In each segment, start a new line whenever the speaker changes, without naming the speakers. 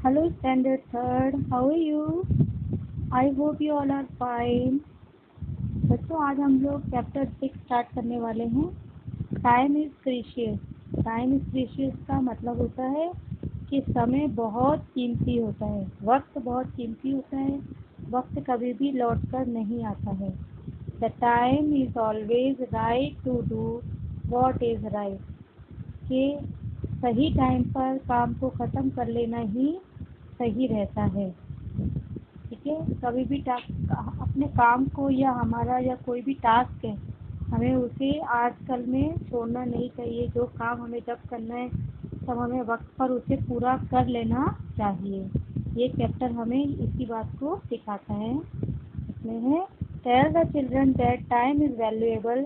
Hello, Standard Third. How are you? I hope you all are fine. बच्चों, आज हम लोग चैप्टर 6 स्टार्ट करने वाले हैं। Time is precious. Time is precious का मतलब होता है कि समय बहुत कीमती होता है, वक्त बहुत कीमती होता है, वक्त कभी भी लौट कर नहीं आता है। The time is always right to do what is right. कि सही टाइम पर काम को ख़त्म कर लेना ही सही रहता है। ठीक है, कभी भी अपने काम को या हमारा या कोई भी टास्क है, हमें उसे आजकल में छोड़ना नहीं चाहिए। जो काम हमें जब करना है तब हमें वक्त पर उसे पूरा कर लेना चाहिए। ये चैप्टर हमें इसी बात को सिखाता है। इसमें है, tell the children that time is valuable,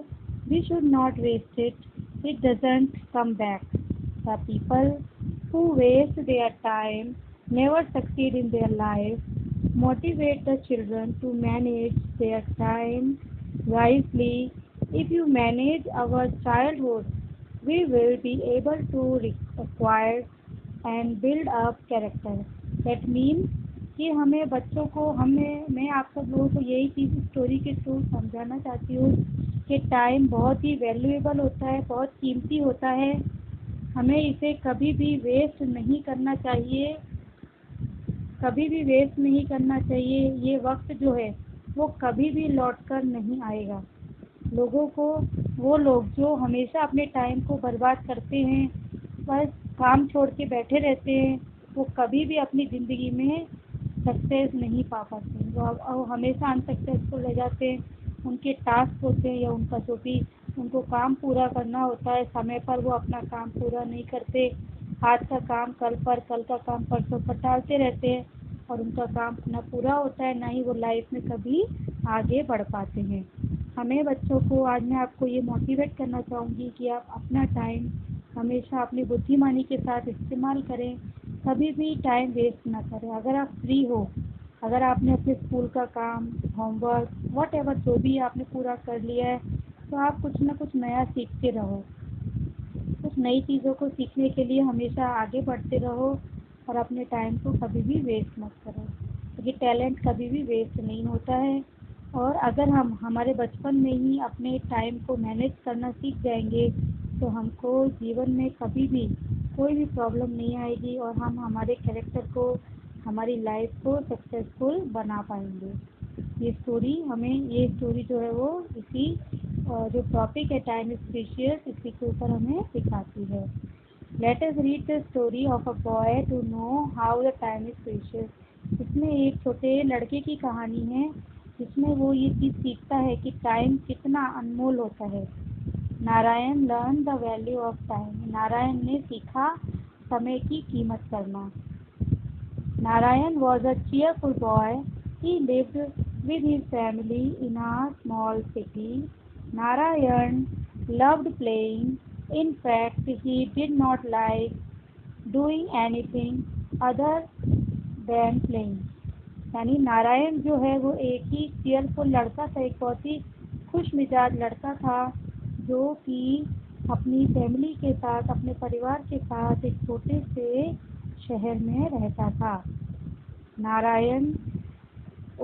we should not waste it, it doesn't come back. The people who waste their time never succeed in their life. Motivate the children to manage their time wisely. If you manage our childhood, we will be able to acquire and build up character. That means कि हमें बच्चों को मैं आप सब लोगों को यही चीज़ स्टोरी के थ्रू समझाना चाहती हूँ कि टाइम बहुत ही वैल्यूएबल होता है, बहुत कीमती होता है। हमें इसे कभी भी वेस्ट नहीं करना चाहिए, कभी भी वेस्ट नहीं करना चाहिए। ये वक्त जो है वो कभी भी लौट कर नहीं आएगा। वो लोग जो हमेशा अपने टाइम को बर्बाद करते हैं, बस काम छोड़ के बैठे रहते हैं, वो कभी भी अपनी ज़िंदगी में सक्सेस नहीं पा पाते। वो हमेशा अनसक्सेसफुल रह जाते हैं। उनके टास्क होते हैं या उनका जो भी उनको काम पूरा करना होता है, समय पर वो अपना काम पूरा नहीं करते। आज का काम कल पर, कल का काम परसों पर टालते रहते हैं और उनका काम ना पूरा होता है, ना ही वो लाइफ में कभी आगे बढ़ पाते हैं। हमें बच्चों को आज मैं आपको ये मोटिवेट करना चाहूँगी कि आप अपना टाइम हमेशा अपनी बुद्धिमानी के साथ इस्तेमाल करें, कभी भी टाइम वेस्ट ना करें। अगर आप फ्री हो, अगर आपने अपने स्कूल का काम, होमवर्क, वॉट एवर जो भी आपने पूरा कर लिया है, तो आप कुछ ना कुछ नया सीखते रहो। कुछ नई चीज़ों को सीखने के लिए हमेशा आगे बढ़ते रहो और अपने टाइम को कभी भी वेस्ट मत करो, क्योंकि टैलेंट कभी भी वेस्ट नहीं होता है। और अगर हम हमारे बचपन में ही अपने टाइम को मैनेज करना सीख जाएंगे तो हमको जीवन में कभी भी कोई भी प्रॉब्लम नहीं आएगी और हम हमारे कैरेक्टर को, हमारी लाइफ को सक्सेसफुल बना पाएंगे। ये स्टोरी जो है वो इसी जो टॉपिक है टाइम इज़ प्रीशियस, इसी के ऊपर हमें सिखाती है। Let us read the story of a boy to know how the time is precious. इसमें एक छोटे लड़के की कहानी है जिसमें वो ये चीज़ सीखता है कि टाइम कितना अनमोल होता है। Narayan learn the value of time. Narayan ने सीखा समय की कीमत करना। Narayan was a cheerful boy. He lived with his family in a small city. Narayan loved playing. In fact, he did not like doing anything other than playing. यानी नारायण जो है वो एक ही चीयरफुल लड़का था, एक बहुत ही खुश मिजाज लड़का था जो कि अपनी फैमिली के साथ, अपने परिवार के साथ एक छोटे से शहर में रहता था। नारायण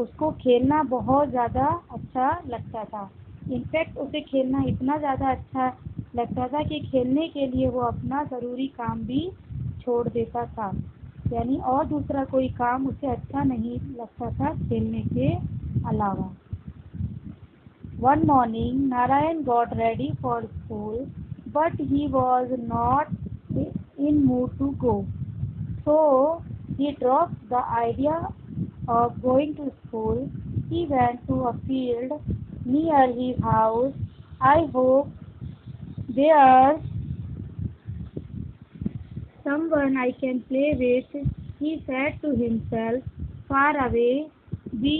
उसको खेलना बहुत ज़्यादा अच्छा लगता था। इनफैक्ट उसे खेलना इतना ज़्यादा अच्छा लगता था कि खेलने के लिए वो अपना ज़रूरी काम भी छोड़ देता था। यानी और दूसरा कोई काम उसे अच्छा नहीं लगता था खेलने के अलावा। One morning, Narayan got ready for school, but he was not in mood to go. So he dropped the idea of going to school. He went to a field near his house. I hope there's someone I can play with, he said to himself. Far away, we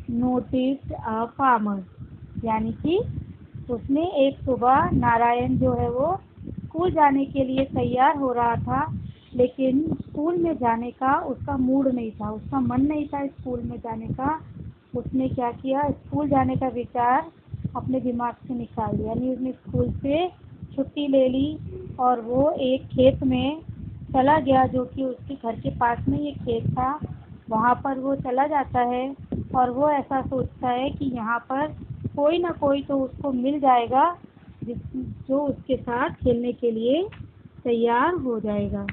noticed a farmer. यानी कि उसने एक सुबह, नारायण जो है वो school जाने के लिए तैयार हो रहा था, लेकिन स्कूल में जाने का उसका मूड नहीं था, उसका मन नहीं था स्कूल में जाने का। उसने क्या किया, स्कूल जाने का विचार अपने दिमाग से निकाल दिया। यानी उसने स्कूल से छुट्टी ले ली और वो एक खेत में चला गया, जो कि उसके घर के पास में एक खेत था, वहाँ पर वो चला जाता है और वो ऐसा सोचता है कि यहाँ पर कोई ना कोई तो उसको मिल जाएगा जो उसके साथ खेलने के लिए तैयार हो जाएगा।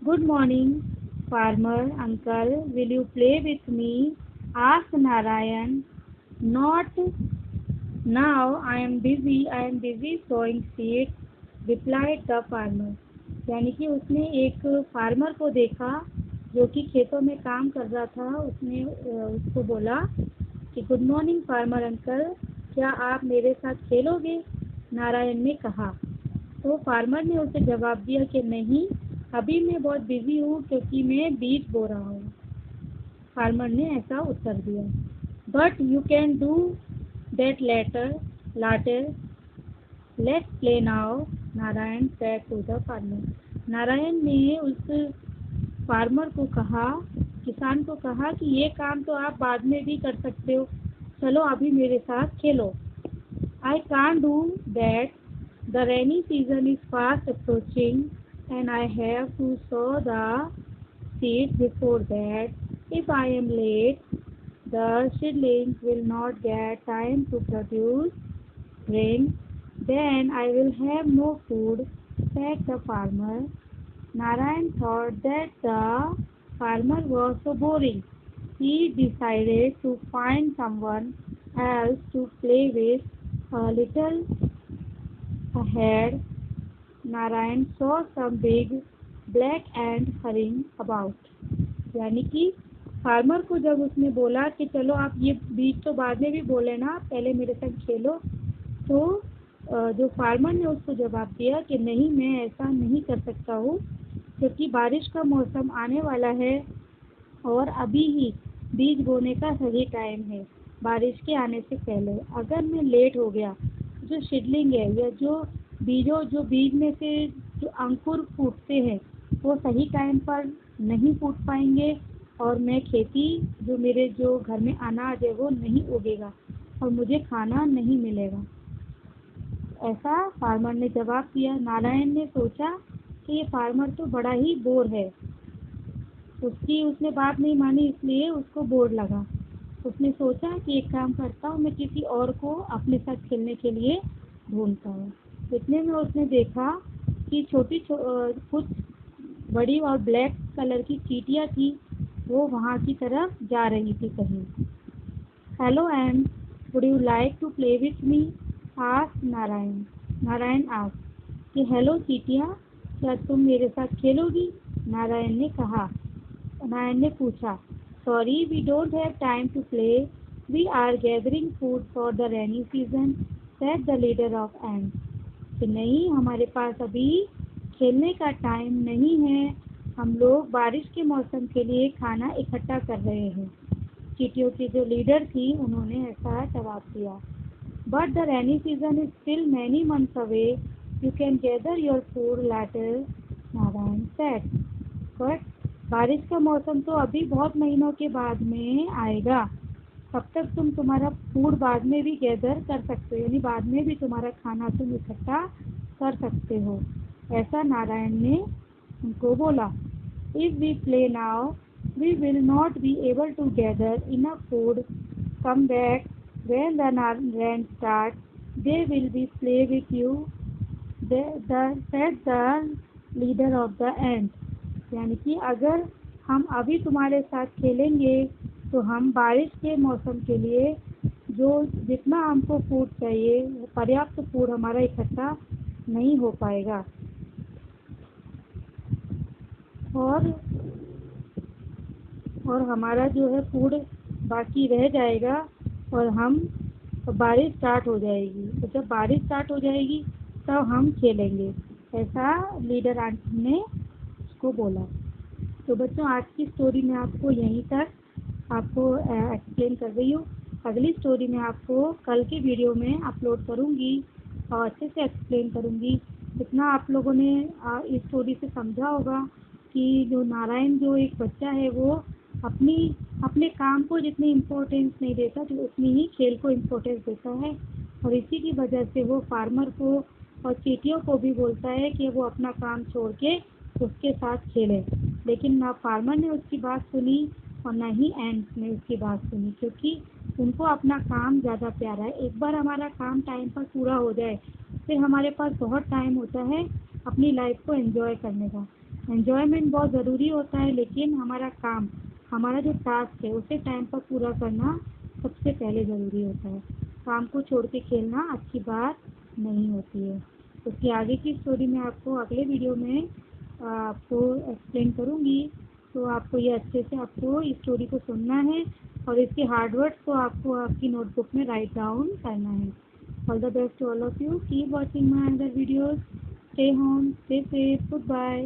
Good morning farmer uncle, will you play with me? Asked Narayan. Not now, I am busy sowing seeds, replied the farmer. यानी कि उसने एक फार्मर को देखा जो कि खेतों में काम कर रहा था। उसने उसको बोला कि गुड मॉर्निंग फार्मर अंकल, क्या आप मेरे साथ खेलोगे? नारायण ने कहा। तो फार्मर ने उसे जवाब दिया कि नहीं, अभी मैं बहुत बिजी हूँ क्योंकि मैं बीज बो रहा हूँ। फार्मर ने ऐसा उत्तर दिया। But you can do that later, let's play now, Narayan said to the farmer. Narayan ने उस फार्मर को कहा, किसान को कहा कि ये काम तो आप बाद में भी कर सकते हो, चलो अभी मेरे साथ खेलो। I can't do that. The rainy season is fast approaching and I have to sow the seeds before that. If I am late, the seedlings will not get time to produce grain. Then I will have no food, said the farmer. Narayan thought that the farmer was so boring. He decided to find someone else to play with. A little ahead, Narayan saw some big black ants hurrying about. यानी कि farmer को जब उसने बोला कि चलो आप ये बीज तो बाद में भी बोले ना, पहले मेरे साथ खेलो, तो जो फार्मर ने उसको जवाब दिया कि नहीं, मैं ऐसा नहीं कर सकता हूँ क्योंकि बारिश का मौसम आने वाला है और अभी ही बीज बोने का सही टाइम है, बारिश के आने से पहले। अगर मैं लेट हो गया, जो सीडलिंग है या जो बीज में से जो अंकुर फूटते हैं वो सही टाइम पर नहीं फूट पाएंगे और मैं खेती मेरे जो घर में अनाज है वो नहीं उगेगा और मुझे खाना नहीं मिलेगा। ऐसा फार्मर ने जवाब दिया। नारायण ने सोचा कि ये फार्मर तो बड़ा ही बोर है। उसने बात नहीं मानी, इसलिए उसको बोर लगा। उसने सोचा कि एक काम करता हूँ, मैं किसी और को अपने साथ खेलने के लिए ढूंढता हूँ। इतने में उसने देखा कि कुछ बड़ी और ब्लैक कलर की चींटियाँ थी, वो वहाँ की तरफ जा रही थी कहीं। Hello ants would you like to play with me? Asked Narayan. Narayan asked कि हेलो चींटियाँ, क्या तुम मेरे साथ खेलोगी? नारायण ने पूछा। Sorry, we don't have time to play, we are gathering food for the rainy season, said the leader of ants. कि नहीं, हमारे पास अभी खेलने का टाइम नहीं है, हम लोग बारिश के मौसम के लिए खाना इकट्ठा कर रहे हैं। चींटियों की जो लीडर थी उन्होंने ऐसा जवाब दिया। But the rainy season is still many months away, you can gather your food later, Narayan said. But बारिश का मौसम तो अभी बहुत महीनों के बाद में आएगा, तब तक तुम तुम्हारा फूड बाद में भी गैदर कर सकते हो, यानी बाद में भी तुम्हारा खाना तुम इकट्ठा कर सकते हो, ऐसा नारायण ने उनको बोला। If we play now, we will not be able to gather enough food, come back when the rain start, they will be play with you, said the leader of the ant. यानी कि अगर हम अभी तुम्हारे साथ खेलेंगे तो हम बारिश के मौसम के लिए जो जितना हमको फूड चाहिए, पर्याप्त फूड हमारा इकट्ठा नहीं हो पाएगा और हमारा जो है फूड बाकी रह जाएगा और बारिश स्टार्ट हो जाएगी। तो जब बारिश स्टार्ट हो जाएगी तब हम खेलेंगे, ऐसा लीडर आंटी ने उसको बोला। तो बच्चों, आज की स्टोरी में आपको यहीं तक एक्सप्लेन कर रही हूँ। अगली स्टोरी में आपको कल के वीडियो में अपलोड करूँगी और अच्छे से एक्सप्लेन करूँगी। जितना आप लोगों ने इस स्टोरी से समझा होगा कि जो नारायण जो एक बच्चा है वो अपने काम को जितनी इम्पोर्टेंस नहीं देता, तो उतनी ही खेल को इम्पोर्टेंस देता है और इसी की वजह से वो फार्मर को और चींटियों को भी बोलता है कि वो अपना काम छोड़ के उसके साथ खेले। लेकिन ना फार्मर ने उसकी बात सुनी और ना ही एंट्स ने उसकी बात सुनी, क्योंकि उनको अपना काम ज़्यादा प्यारा है। एक बार हमारा काम टाइम पर पूरा हो जाए फिर हमारे पास बहुत टाइम होता है अपनी लाइफ को एंजॉय करने का। एंजॉयमेंट बहुत ज़रूरी होता है, लेकिन हमारा काम, हमारा जो टास्क है उसे टाइम पर पूरा करना सबसे पहले ज़रूरी होता है। काम को छोड़ के खेलना अच्छी बात नहीं होती है। उसकी आगे की स्टोरी मैं आपको अगले वीडियो में आपको एक्सप्लेन करूँगी। तो आपको ये अच्छे से आपको इस स्टोरी को सुनना है और इसके हार्ड वर्ड्स को आपको आपकी नोटबुक में राइट डाउन करना है। All the best to all of you, keep watching my other videos, stay home, stay safe, good bye.